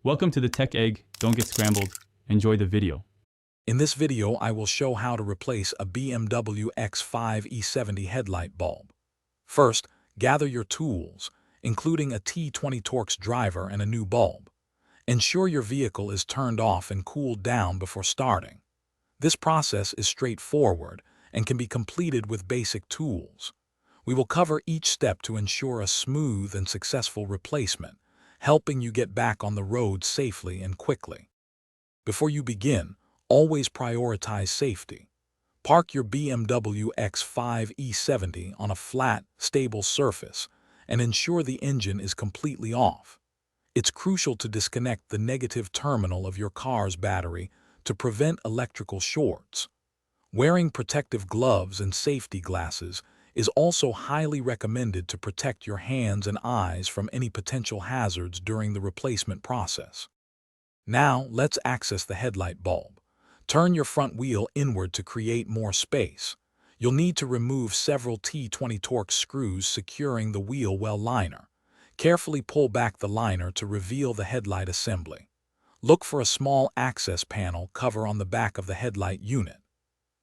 Welcome to the Tech Egg. Don't get scrambled. Enjoy the video. In this video, I will show how to replace a BMW X5 E70 headlight bulb. First, gather your tools, including a T20 Torx driver and a new bulb. Ensure your vehicle is turned off and cooled down before starting. This process is straightforward and can be completed with basic tools. We will cover each step to ensure a smooth and successful replacement, helping you get back on the road safely and quickly. Before you begin, always prioritize safety. Park your BMW X5 E70 on a flat, stable surface and ensure the engine is completely off. It's crucial to disconnect the negative terminal of your car's battery to prevent electrical shorts. Wearing protective gloves and safety glasses is also highly recommended to protect your hands and eyes from any potential hazards during the replacement process. Now, let's access the headlight bulb. Turn your front wheel inward to create more space. You'll need to remove several T20 Torx screws securing the wheel well liner. Carefully pull back the liner to reveal the headlight assembly. Look for a small access panel cover on the back of the headlight unit.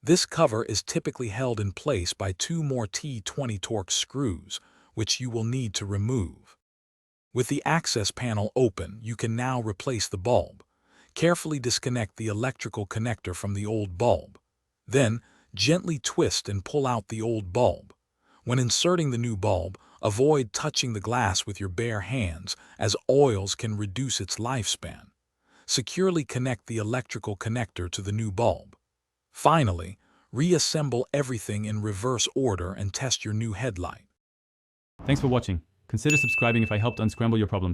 This cover is typically held in place by two more T20 Torx screws, which you will need to remove. With the access panel open, you can now replace the bulb. Carefully disconnect the electrical connector from the old bulb. Then, gently twist and pull out the old bulb. When inserting the new bulb, avoid touching the glass with your bare hands, as oils can reduce its lifespan. Securely connect the electrical connector to the new bulb. Finally, reassemble everything in reverse order and test your new headlight. Thanks for watching. Consider subscribing if I helped unscramble your problems.